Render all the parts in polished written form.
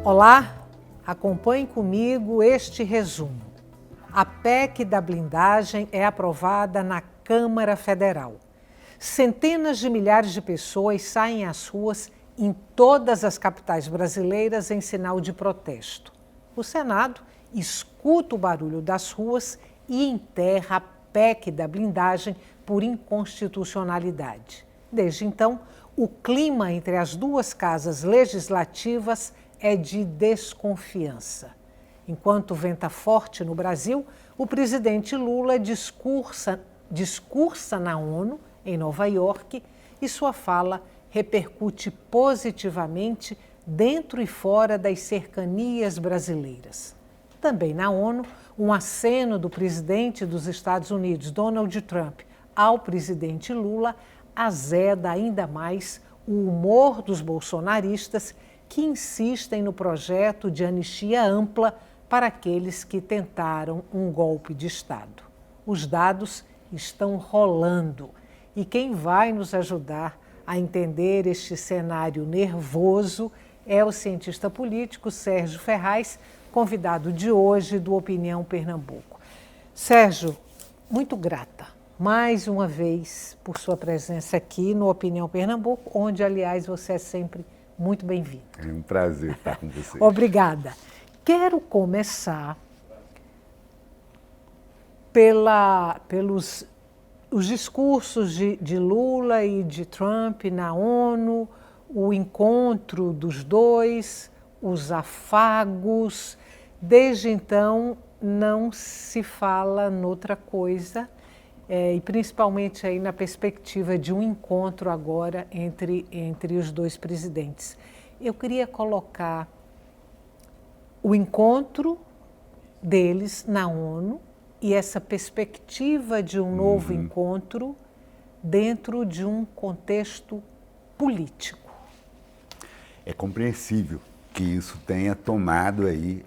Olá, acompanhe comigo este resumo. A PEC da blindagem é aprovada na Câmara Federal. Centenas de milhares de pessoas saem às ruas em todas as capitais brasileiras em sinal de protesto. O Senado escuta o barulho das ruas e enterra a PEC da blindagem por inconstitucionalidade. Desde então, o clima entre as duas casas legislativas é de desconfiança. Enquanto venta forte no Brasil, o presidente Lula discursa na ONU, em Nova York, e sua fala repercute positivamente dentro e fora das cercanias brasileiras. Também na ONU, um aceno do presidente dos Estados Unidos, Donald Trump, ao presidente Lula azeda ainda mais o humor dos bolsonaristas que insistem no projeto de anistia ampla para aqueles que tentaram um golpe de Estado. Os dados estão rolando e quem vai nos ajudar a entender este cenário nervoso é o cientista político Sérgio Ferraz, convidado de hoje do Opinião Pernambuco. Sérgio, muito grata mais uma vez por sua presença aqui no Opinião Pernambuco, onde, aliás, você é sempre muito bem-vindo. É um prazer estar com você. Obrigada. Quero começar pelos os discursos de Lula e de Trump na ONU, o encontro dos dois, os afagos. Desde então, não se fala noutra coisa, e principalmente aí na perspectiva de um encontro agora entre os dois presidentes. Eu queria colocar o encontro deles na ONU e essa perspectiva de um novo encontro dentro de um contexto político. É compreensível que isso tenha tomado aí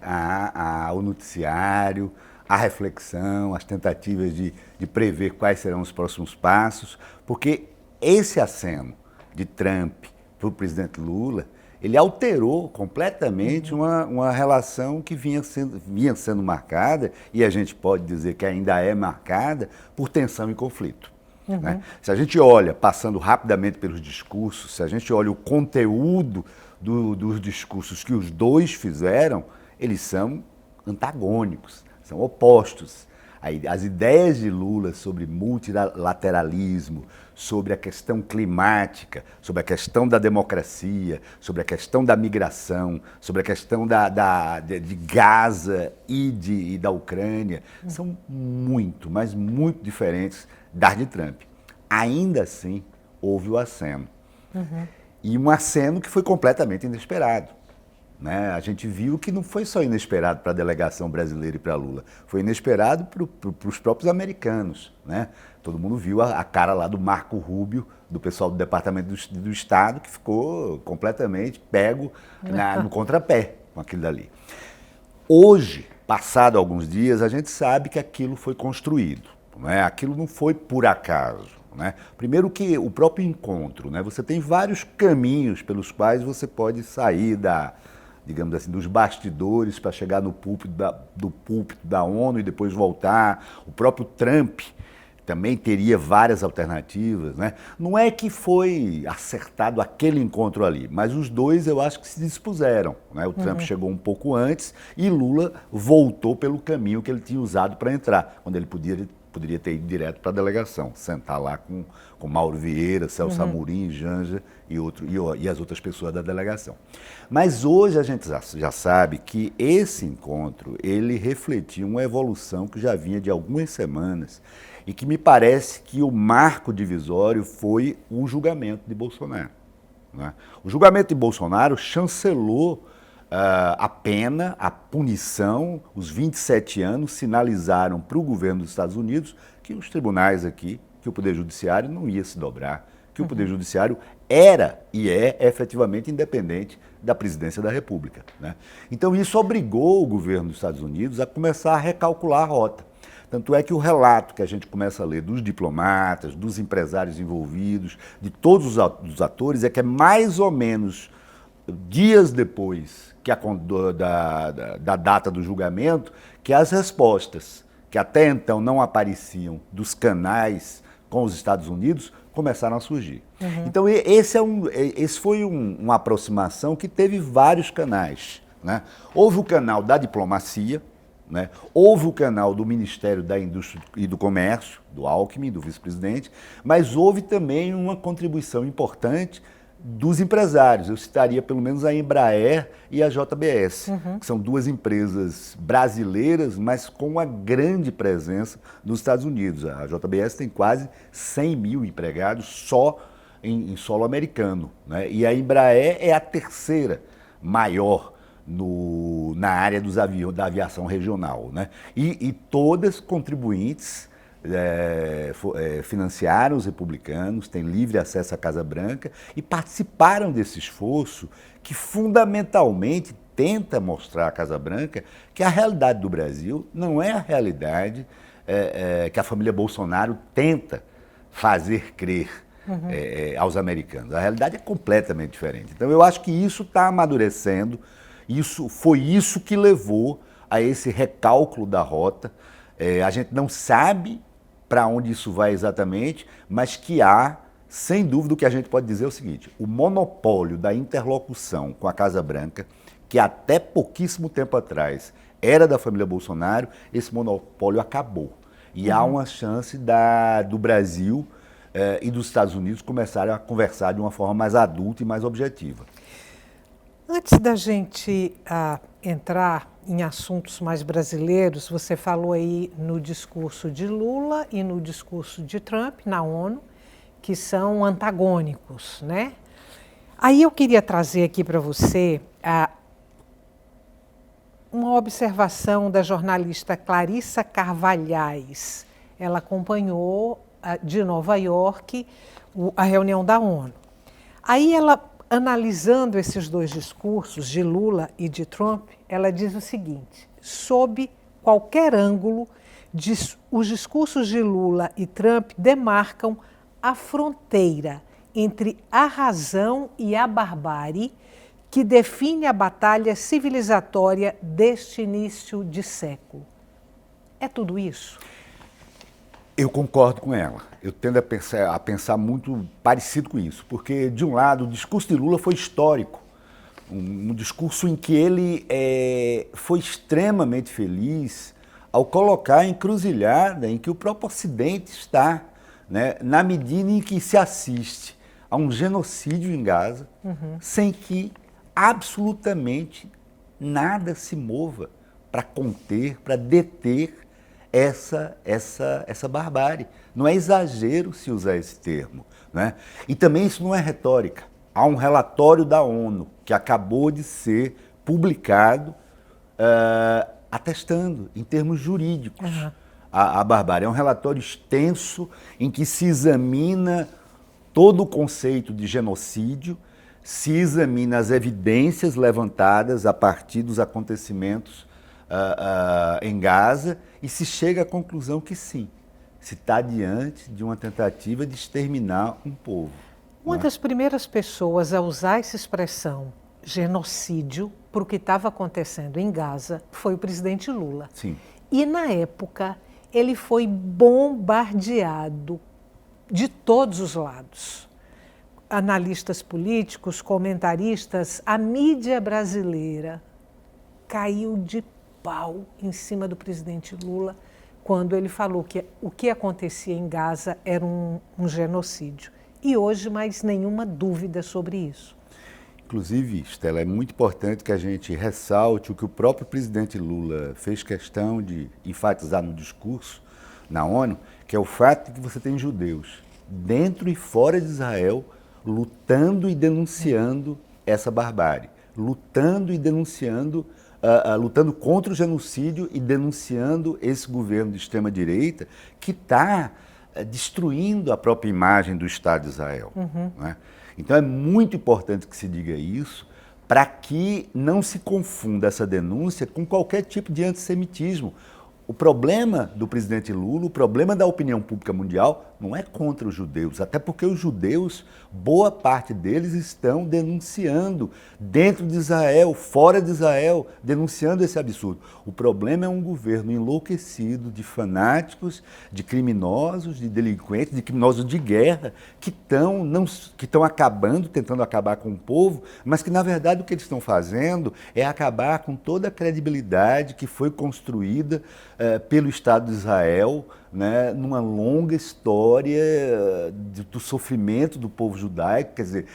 o noticiário, a reflexão, as tentativas de prever quais serão os próximos passos, porque esse aceno de Trump para o presidente Lula, ele alterou completamente uma relação que vinha sendo marcada, e a gente pode dizer que ainda é marcada, por tensão e conflito. Né? Se a gente olha, passando rapidamente pelos discursos, se a gente olha o conteúdo dos discursos que os dois fizeram, eles são antagônicos, são opostos. As ideias de Lula sobre multilateralismo, sobre a questão climática, sobre a questão da democracia, sobre a questão da migração, sobre a questão de Gaza e da Ucrânia, são muito, mas muito diferentes das de Trump. Ainda assim, houve o aceno. E um aceno que foi completamente inesperado. Né? A gente viu que não foi só inesperado para a delegação brasileira e para Lula, foi inesperado para os próprios americanos. Né? Todo mundo viu a cara lá do Marco Rubio, do pessoal do Departamento do Estado, que ficou completamente pego no contrapé com aquilo dali. Hoje, passado alguns dias, a gente sabe que aquilo foi construído. Né? Aquilo não foi por acaso. Né? Primeiro que o próprio encontro, né? Você tem vários caminhos pelos quais você pode sair digamos assim, dos bastidores para chegar no púlpito da ONU e depois voltar. O próprio Trump também teria várias alternativas. Né? Não é que foi acertado aquele encontro ali, mas os dois eu acho que se dispuseram. Né? O Trump chegou um pouco antes e Lula voltou pelo caminho que ele tinha usado para entrar, quando ele poderia ter ido direto para a delegação, sentar lá com Mauro Vieira, Celso Amorim, Janja e as outras pessoas da delegação. Mas hoje a gente já sabe que esse encontro, ele refletiu uma evolução que já vinha de algumas semanas e que me parece que o marco divisório foi o julgamento de Bolsonaro. Né? O julgamento de Bolsonaro chancelou a pena, a punição. Os 27 anos sinalizaram para o governo dos Estados Unidos que os tribunais aqui, que o Poder Judiciário não ia se dobrar, que o Poder Judiciário era e é efetivamente independente da presidência da República. Né? Então isso obrigou o governo dos Estados Unidos a começar a recalcular a rota. Tanto é que o relato que a gente começa a ler dos diplomatas, dos empresários envolvidos, de todos os atores, é que é mais ou menos dias depois da data do julgamento, que as respostas, que até então não apareciam dos canais com os Estados Unidos, começaram a surgir. Então, esse foi uma aproximação que teve vários canais, né? Houve o canal da diplomacia, né? Houve o canal do Ministério da Indústria e do Comércio, do Alckmin, do vice-presidente, mas houve também uma contribuição importante dos empresários. Eu citaria pelo menos a Embraer e a JBS, que são duas empresas brasileiras, mas com uma grande presença nos Estados Unidos. A JBS tem quase 100 mil empregados só em solo americano, né? E a Embraer é a terceira maior na área da aviação regional, né? E todas contribuintes financiaram os republicanos, têm livre acesso à Casa Branca e participaram desse esforço que fundamentalmente tenta mostrar à Casa Branca que a realidade do Brasil não é a realidade que a família Bolsonaro tenta fazer crer aos americanos. A realidade é completamente diferente. Então eu acho que isso está amadurecendo, foi isso que levou a esse recálculo da rota. A gente não sabe para onde isso vai exatamente, mas que há, sem dúvida, o que a gente pode dizer é o seguinte: o monopólio da interlocução com a Casa Branca, que até pouquíssimo tempo atrás era da família Bolsonaro, esse monopólio acabou. E há uma chance do Brasil e dos Estados Unidos começarem a conversar de uma forma mais adulta e mais objetiva. Antes da gente entrar em assuntos mais brasileiros, você falou aí no discurso de Lula e no discurso de Trump na ONU, que são antagônicos, né? Aí eu queria trazer aqui para você uma observação da jornalista Clarissa Carvalhais. Ela acompanhou de Nova York a reunião da ONU. Aí ela, analisando esses dois discursos, de Lula e de Trump, ela diz o seguinte: sob qualquer ângulo, os discursos de Lula e Trump demarcam a fronteira entre a razão e a barbárie que define a batalha civilizatória deste início de século. É tudo isso? Eu concordo com ela. Eu tendo a pensar muito parecido com isso, porque, de um lado, o discurso de Lula foi histórico, um discurso em que ele foi extremamente feliz ao colocar a encruzilhada em que o próprio Ocidente está, né, na medida em que se assiste a um genocídio em Gaza, sem que absolutamente nada se mova para conter, para deter essa barbárie. Não é exagero se usar esse termo, né? E também isso não é retórica. Há um relatório da ONU que acabou de ser publicado atestando, em termos jurídicos, a barbárie. É um relatório extenso em que se examina todo o conceito de genocídio, se examina as evidências levantadas a partir dos acontecimentos em Gaza e se chega à conclusão que sim, se está diante de uma tentativa de exterminar um povo. Uma das primeiras pessoas a usar essa expressão genocídio para o que estava acontecendo em Gaza foi o presidente Lula. Sim. E na época ele foi bombardeado de todos os lados. Analistas políticos, comentaristas, a mídia brasileira caiu de pau em cima do presidente Lula quando ele falou que o que acontecia em Gaza era um genocídio. E hoje mais nenhuma dúvida sobre isso. Inclusive, Estela, é muito importante que a gente ressalte o que o próprio presidente Lula fez questão de enfatizar no discurso na ONU, que é o fato de que você tem judeus dentro e fora de Israel lutando e denunciando essa barbárie, lutando e denunciando, lutando contra o genocídio e denunciando esse governo de extrema-direita que está destruindo a própria imagem do Estado de Israel. Né? Então é muito importante que se diga isso para que não se confunda essa denúncia com qualquer tipo de antissemitismo. O problema do presidente Lula, o problema da opinião pública mundial não é contra os judeus, até porque os judeus, boa parte deles estão denunciando dentro de Israel, fora de Israel, denunciando esse absurdo. O problema é um governo enlouquecido de fanáticos, de criminosos, de delinquentes, de criminosos de guerra, que estão acabando, tentando acabar com o povo, mas que, na verdade, o que eles estão fazendo é acabar com toda a credibilidade que foi construída pelo Estado de Israel, né, numa longa história do sofrimento do povo judaico. Quer dizer,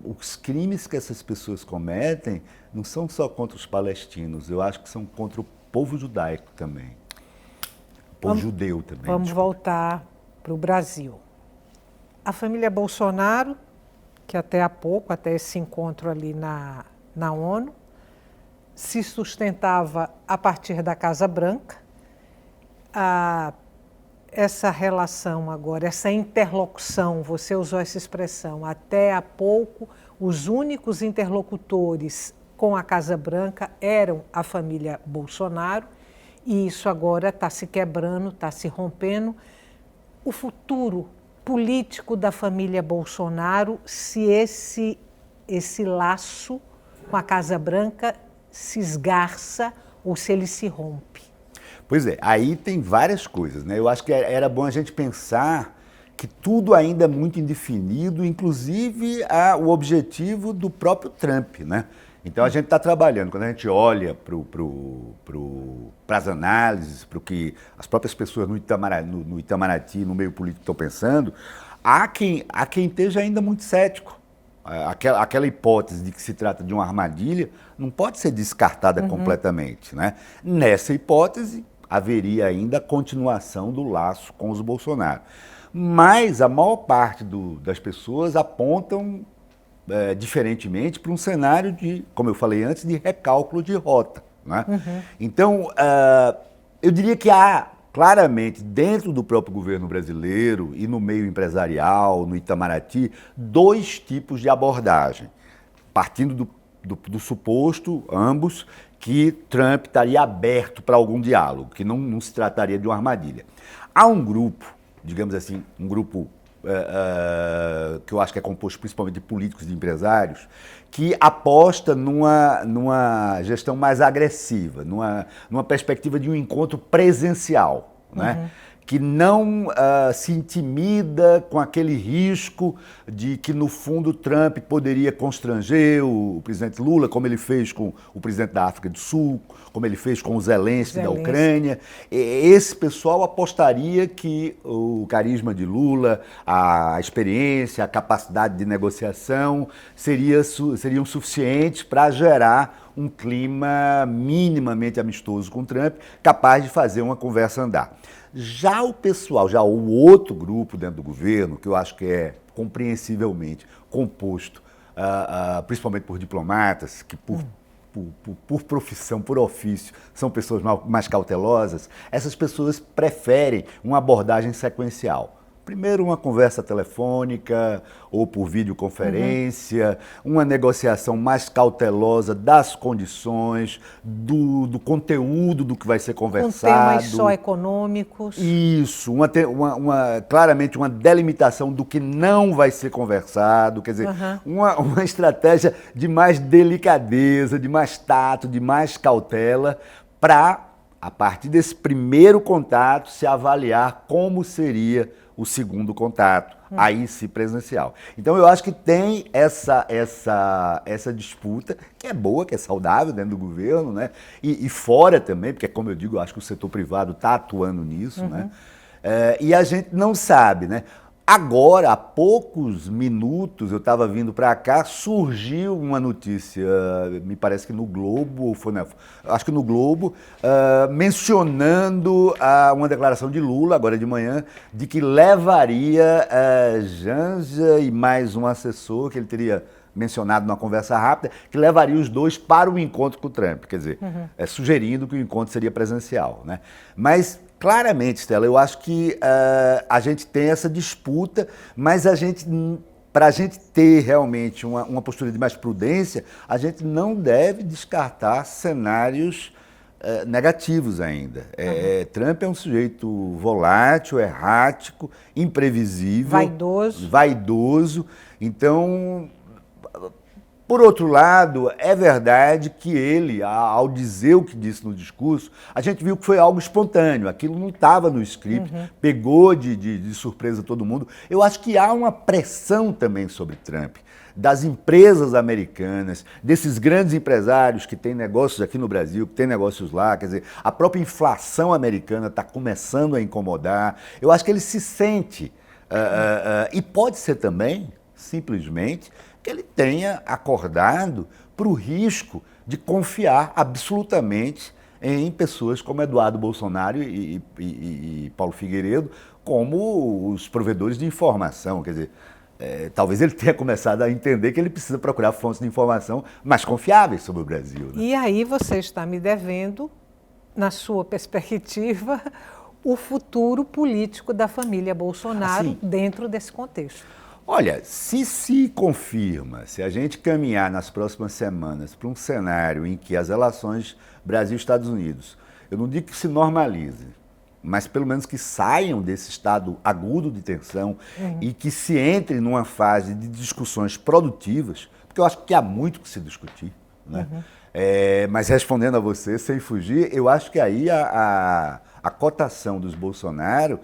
os crimes que essas pessoas cometem não são só contra os palestinos, eu acho que são contra o povo judaico também, o povo judeu também. Vamos voltar para o Brasil. A família Bolsonaro, que até há pouco, até esse encontro ali na ONU, se sustentava a partir da Casa Branca. Essa relação agora, essa interlocução, você usou essa expressão, até há pouco os únicos interlocutores com a Casa Branca eram a família Bolsonaro, e isso agora está se quebrando, está se rompendo. O futuro político da família Bolsonaro, se esse laço com a Casa Branca se esgarça ou se ele se rompe? Pois é, aí tem várias coisas, né? Eu acho que era bom a gente pensar que tudo ainda é muito indefinido, inclusive o objetivo do próprio Trump, né? Então a gente está trabalhando, quando a gente olha para as análises, para o que as próprias pessoas no Itamaraty, no meio político estão pensando, há quem esteja ainda muito cético. Aquela hipótese de que se trata de uma armadilha não pode ser descartada completamente, né? Nessa hipótese, haveria ainda a continuação do laço com os Bolsonaro. Mas a maior parte das pessoas apontam, diferentemente, para um cenário de, como eu falei antes, de recálculo de rota, né? Então, eu diria que há claramente, dentro do próprio governo brasileiro e no meio empresarial, no Itamaraty, dois tipos de abordagem, partindo do suposto, ambos, que Trump estaria aberto para algum diálogo, que não se trataria de uma armadilha. Há um grupo, digamos assim, um grupo que eu acho que é composto principalmente de políticos e de empresários, que aposta numa gestão mais agressiva, numa perspectiva de um encontro presencial, né? Que não se intimida com aquele risco de que, no fundo, Trump poderia constranger o presidente Lula, como ele fez com o presidente da África do Sul, como ele fez com o Zelensky da Ucrânia. Esse pessoal apostaria que o carisma de Lula, a experiência, a capacidade de negociação seriam suficientes para gerar um clima minimamente amistoso com Trump, capaz de fazer uma conversa andar. Já o outro grupo dentro do governo, que eu acho que é compreensivelmente composto principalmente por diplomatas, que por profissão, por ofício, são pessoas mais cautelosas, essas pessoas preferem uma abordagem sequencial. Primeiro, uma conversa telefônica ou por videoconferência, uma negociação mais cautelosa das condições, do conteúdo do que vai ser conversado. Com temas só econômicos. Isso, claramente uma delimitação do que não vai ser conversado, quer dizer, uma estratégia de mais delicadeza, de mais tato, de mais cautela, para, a partir desse primeiro contato, se avaliar como seria o segundo contato, aí sim presencial. Então eu acho que tem essa disputa, que é boa, que é saudável dentro do governo, né? E fora também, porque, como eu digo, eu acho que o setor privado está atuando nisso, né? E a gente não sabe, né? Agora, há poucos minutos, eu estava vindo para cá, surgiu uma notícia, me parece que no Globo, acho que no Globo, mencionando uma declaração de Lula, agora de manhã, de que levaria Janja e mais um assessor, que ele teria mencionado numa conversa rápida, que levaria os dois para o encontro com o Trump, quer dizer, sugerindo que o encontro seria presencial, né? Mas, claramente, Stella, eu acho que a gente tem essa disputa, mas para a gente ter realmente uma postura de mais prudência, a gente não deve descartar cenários negativos ainda. Trump é um sujeito volátil, errático, imprevisível. Vaidoso. Então, por outro lado, é verdade que ele, ao dizer o que disse no discurso, a gente viu que foi algo espontâneo, aquilo não estava no script, pegou de surpresa todo mundo. Eu acho que há uma pressão também sobre Trump, das empresas americanas, desses grandes empresários que têm negócios aqui no Brasil, que têm negócios lá, quer dizer, a própria inflação americana está começando a incomodar. Eu acho que ele se sente, e pode ser também, simplesmente, que ele tenha acordado para o risco de confiar absolutamente em pessoas como Eduardo Bolsonaro e Paulo Figueiredo como os provedores de informação. Quer dizer, talvez ele tenha começado a entender que ele precisa procurar fontes de informação mais confiáveis sobre o Brasil. Né? E aí você está me devendo, na sua perspectiva, o futuro político da família Bolsonaro dentro desse contexto. Olha, se confirma, se a gente caminhar nas próximas semanas para um cenário em que as relações Brasil-Estados Unidos, eu não digo que se normalizem, mas pelo menos que saiam desse estado agudo de tensão e que se entre numa fase de discussões produtivas, porque eu acho que há muito que se discutir, né? Mas respondendo a você, sem fugir, eu acho que aí a cotação dos Bolsonaro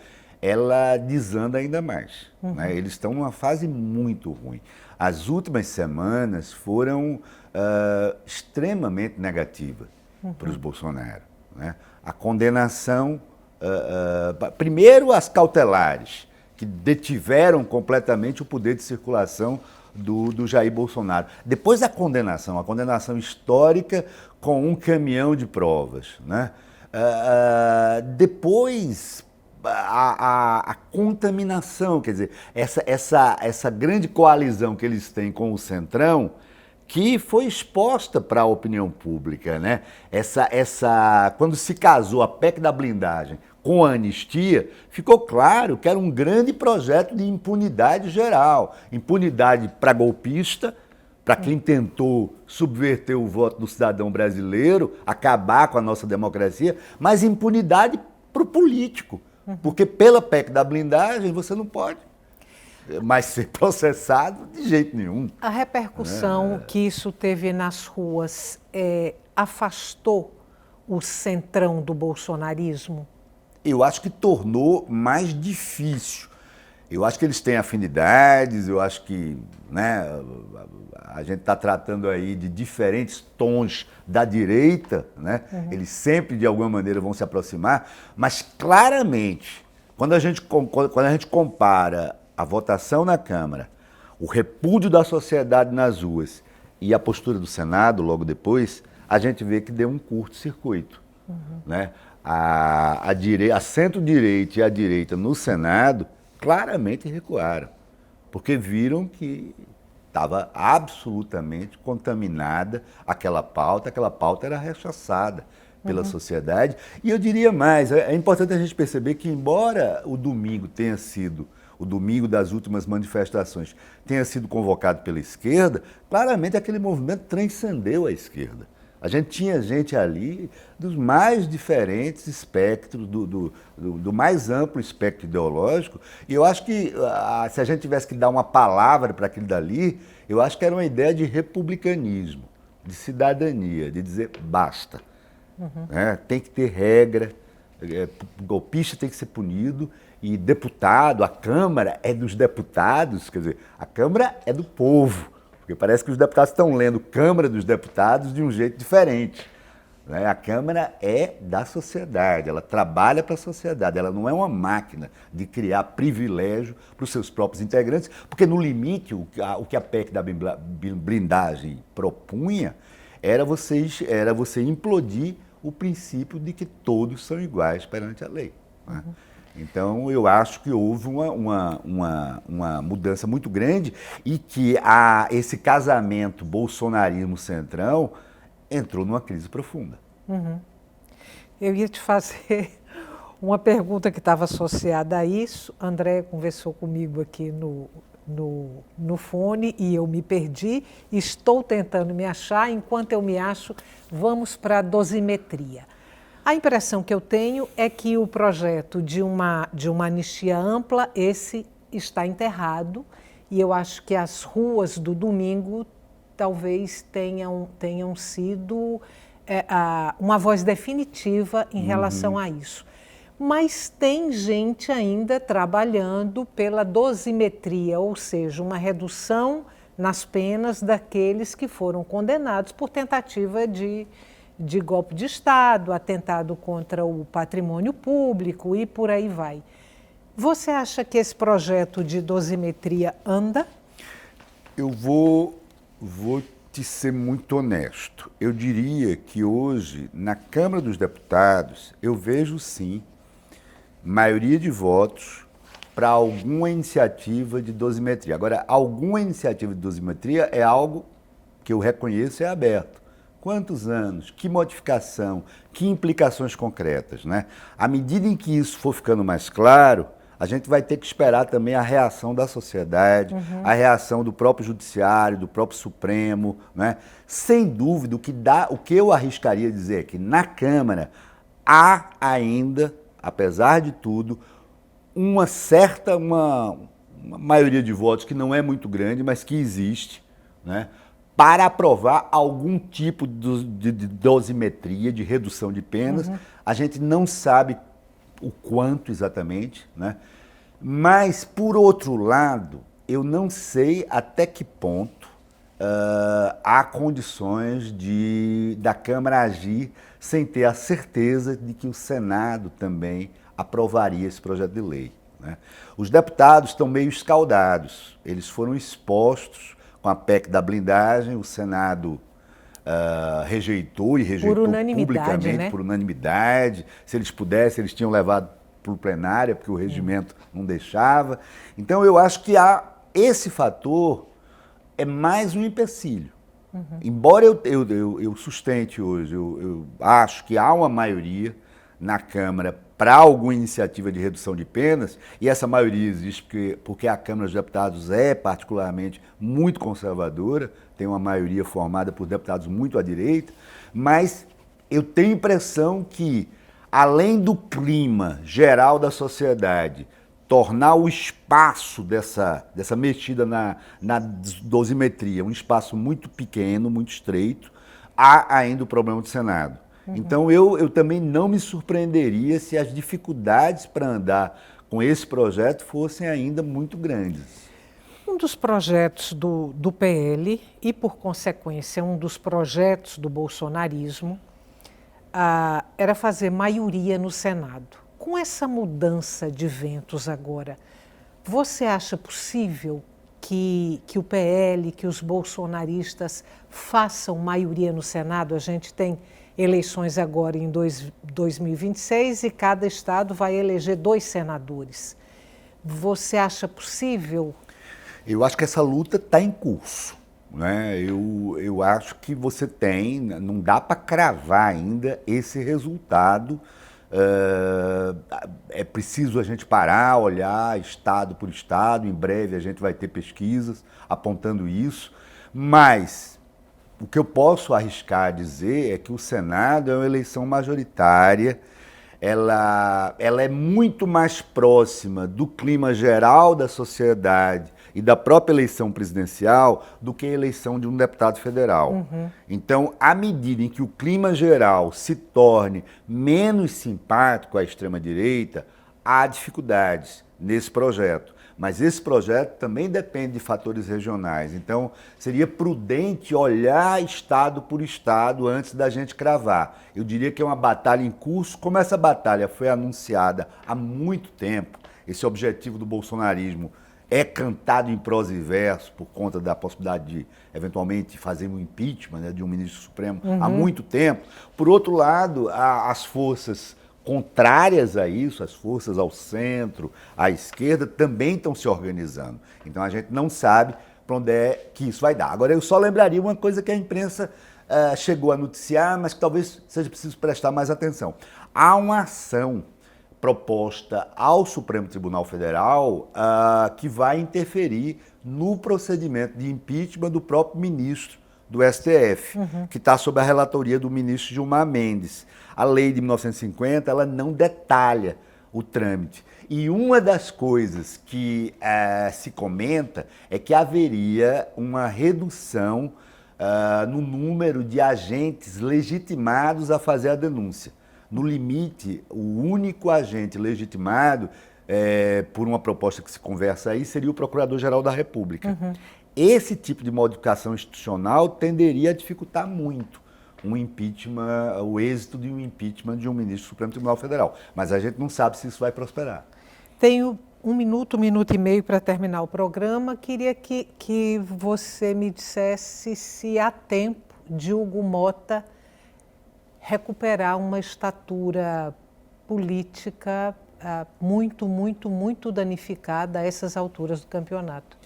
ela desanda ainda mais. Né? Eles estão numa fase muito ruim. As últimas semanas foram extremamente negativas para os Bolsonaro. Né? A condenação, primeiro as cautelares, que detiveram completamente o poder de circulação do Jair Bolsonaro. Depois a condenação histórica com um caminhão de provas. Né? Depois a contaminação, quer dizer, essa grande coalizão que eles têm com o Centrão, que foi exposta para a opinião pública, né? Quando se casou a PEC da blindagem com a anistia, ficou claro que era um grande projeto de impunidade geral, impunidade para golpista, para quem tentou subverter o voto do cidadão brasileiro, acabar com a nossa democracia, mas impunidade para o político. Porque pela PEC da blindagem você não pode mais ser processado de jeito nenhum. A repercussão que isso teve nas ruas afastou o centrão do bolsonarismo? Eu acho que tornou mais difícil. Eu acho que eles têm afinidades, eu acho que, né, a gente está tratando aí de diferentes tons da direita, né? Eles sempre, de alguma maneira, vão se aproximar, mas claramente, quando a gente compara a votação na Câmara, o repúdio da sociedade nas ruas e a postura do Senado logo depois, a gente vê que deu um curto-circuito. Né? A centro-direita e a direita no Senado claramente recuaram, porque viram que estava absolutamente contaminada aquela pauta era rechaçada pela sociedade. E eu diria mais, é importante a gente perceber que, embora o domingo tenha sido, o domingo das últimas manifestações, tenha sido convocado pela esquerda, claramente aquele movimento transcendeu a esquerda. A gente tinha gente ali dos mais diferentes espectros, do mais amplo espectro ideológico, e eu acho que se a gente tivesse que dar uma palavra para aquilo dali, eu acho que era uma ideia de republicanismo, de cidadania, de dizer basta. Né? Tem que ter regra, golpista tem que ser punido, e deputado, a Câmara é dos deputados, quer dizer, a Câmara é do povo. Porque parece que os deputados estão lendo Câmara dos Deputados de um jeito diferente. Né? A Câmara é da sociedade, ela trabalha para a sociedade, ela não é uma máquina de criar privilégio para os seus próprios integrantes, porque no limite o que a PEC da blindagem propunha era você implodir o princípio de que todos são iguais perante a lei. Né? Então, eu acho que houve uma mudança muito grande e que esse casamento bolsonarismo-centrão entrou numa crise profunda. Eu ia te fazer uma pergunta que estava associada a isso. André conversou comigo aqui no fone e eu me perdi. Estou tentando me achar. Enquanto eu me acho, vamos para a dosimetria. A impressão que eu tenho é que o projeto de uma anistia ampla, esse está enterrado, e eu acho que as ruas do domingo talvez tenham sido uma voz definitiva em relação a isso. Mas tem gente ainda trabalhando pela dosimetria, ou seja, uma redução nas penas daqueles que foram condenados por tentativa de golpe de Estado, atentado contra o patrimônio público e por aí vai. Você acha que esse projeto de dosimetria anda? Eu vou te ser muito honesto. Eu diria que hoje, na Câmara dos Deputados, eu vejo sim maioria de votos para alguma iniciativa de dosimetria. Agora, alguma iniciativa de dosimetria é algo que eu reconheço é aberto. Quantos anos? Que modificação? Que implicações concretas, né? À medida em que isso for ficando mais claro, a gente vai ter que esperar também a reação da sociedade, a reação do próprio Judiciário, do próprio Supremo, né? Sem dúvida, o que eu arriscaria dizer é que na Câmara há ainda, apesar de tudo, uma maioria de votos que não é muito grande, mas que existe, né, para aprovar algum tipo de dosimetria, de redução de penas. A gente não sabe o quanto exatamente, né? Mas, por outro lado, eu não sei até que ponto há condições da Câmara agir sem ter a certeza de que o Senado também aprovaria esse projeto de lei, né? Os deputados estão meio escaldados, eles foram expostos com a PEC da blindagem, o Senado rejeitou publicamente, né? Por unanimidade. Se eles pudessem, eles tinham levado para o plenário, porque o regimento não deixava. Então, eu acho que esse fator é mais um empecilho. Embora eu sustente hoje, eu acho que há uma maioria na Câmara para alguma iniciativa de redução de penas, e essa maioria existe porque a Câmara dos Deputados é particularmente muito conservadora, tem uma maioria formada por deputados muito à direita, mas eu tenho a impressão que, além do clima geral da sociedade, tornar o espaço dessa mexida na dosimetria um espaço muito pequeno, muito estreito, há ainda o problema do Senado. Então, eu também não me surpreenderia se as dificuldades para andar com esse projeto fossem ainda muito grandes. Um dos projetos do PL e, por consequência, um dos projetos do bolsonarismo era fazer maioria no Senado. Com essa mudança de ventos agora, você acha possível que o PL, que os bolsonaristas façam maioria no Senado? A gente tem eleições agora em 2026 e cada estado vai eleger 2 senadores. Você acha possível? Eu acho que essa luta está em curso, né? Eu acho que você não dá para cravar ainda esse resultado. É preciso a gente parar, olhar estado por estado. Em breve a gente vai ter pesquisas apontando isso, mas o que eu posso arriscar a dizer é que o Senado é uma eleição majoritária, ela é muito mais próxima do clima geral da sociedade e da própria eleição presidencial do que a eleição de um deputado federal. Então, à medida em que o clima geral se torne menos simpático à extrema-direita, há dificuldades nesse projeto. Mas esse projeto também depende de fatores regionais. Então, seria prudente olhar estado por estado antes da gente cravar. Eu diria que é uma batalha em curso. Como essa batalha foi anunciada há muito tempo, esse objetivo do bolsonarismo é cantado em prosa e verso por conta da possibilidade de, eventualmente, fazer um impeachment, né, de um ministro supremo há muito tempo. Por outro lado, as forças contrárias a isso, as forças ao centro, à esquerda, também estão se organizando. Então a gente não sabe para onde é que isso vai dar. Agora, eu só lembraria uma coisa que a imprensa chegou a noticiar, mas que talvez seja preciso prestar mais atenção. Há uma ação proposta ao Supremo Tribunal Federal que vai interferir no procedimento de impeachment do próprio ministro do STF, que está sob a relatoria do ministro Gilmar Mendes. A lei de 1950, ela não detalha o trâmite. E uma das coisas que se comenta é que haveria uma redução no número de agentes legitimados a fazer a denúncia. No limite, o único agente legitimado, por uma proposta que se conversa aí, seria o Procurador-Geral da República. Esse tipo de modificação institucional tenderia a dificultar muito um impeachment, o êxito de um impeachment de um ministro do Supremo Tribunal Federal. Mas a gente não sabe se isso vai prosperar. Tenho um minuto e meio para terminar o programa. Queria que você me dissesse se há tempo de Hugo Motta recuperar uma estatura política muito danificada a essas alturas do campeonato.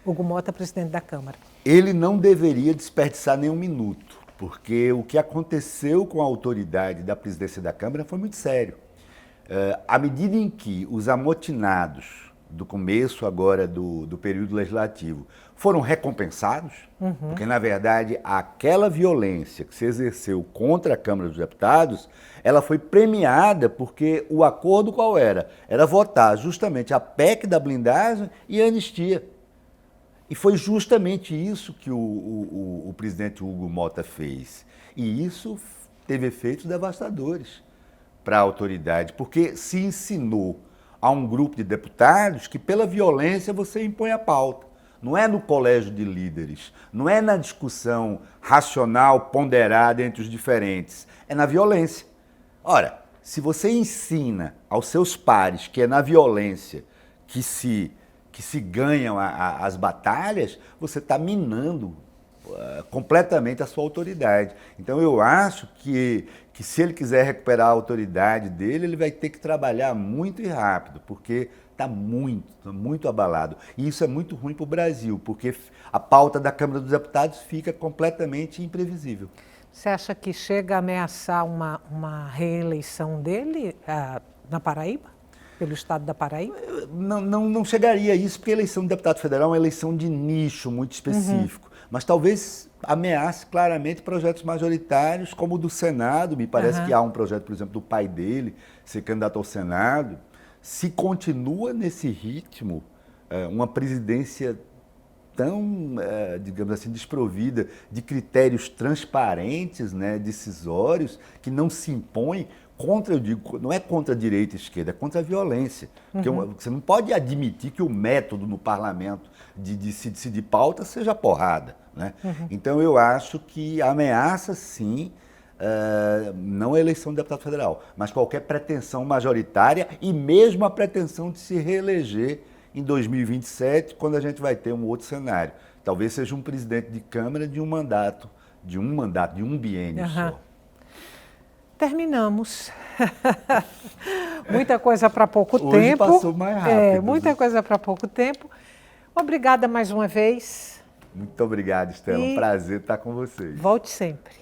Hugo Motta, presidente da Câmara. Ele não deveria desperdiçar nenhum minuto, porque o que aconteceu com a autoridade da presidência da Câmara foi muito sério. À medida em que os amotinados do começo agora do período legislativo foram recompensados, porque, na verdade, aquela violência que se exerceu contra a Câmara dos Deputados, ela foi premiada porque o acordo qual era? Era votar justamente a PEC da blindagem e a anistia. E foi justamente isso que o presidente Hugo Motta fez. E isso teve efeitos devastadores para a autoridade, porque se ensinou a um grupo de deputados que pela violência você impõe a pauta. Não é no colégio de líderes, não é na discussão racional, ponderada entre os diferentes, é na violência. Ora, se você ensina aos seus pares que é na violência que se ganham as batalhas, você está minando completamente a sua autoridade. Então eu acho que se ele quiser recuperar a autoridade dele, ele vai ter que trabalhar muito e rápido, porque está muito abalado. E isso é muito ruim para o Brasil, porque a pauta da Câmara dos Deputados fica completamente imprevisível. Você acha que chega a ameaçar uma reeleição dele na Paraíba? Pelo estado da Paraíba? Não chegaria a isso, porque a eleição de deputado federal é uma eleição de nicho muito específico. Mas talvez ameace claramente projetos majoritários, como o do Senado. Me parece que há um projeto, por exemplo, do pai dele ser candidato ao Senado. Se continua nesse ritmo, uma presidência tão, digamos assim, desprovida de critérios transparentes, né, decisórios, que não se impõe contra, eu digo, não é contra a direita e a esquerda, é contra a violência. Porque você não pode admitir que o método no parlamento de se decidir pauta seja porrada, né? Então eu acho que ameaça, sim, não a eleição de deputado federal, mas qualquer pretensão majoritária e mesmo a pretensão de se reeleger em 2027, quando a gente vai ter um outro cenário. Talvez seja um presidente de Câmara de um biênio só. Terminamos. Muita coisa para pouco Hoje tempo. Passou mais rápido. Muita coisa para pouco tempo. Obrigada mais uma vez. Muito obrigado, Estela. Um prazer estar com vocês. Volte sempre.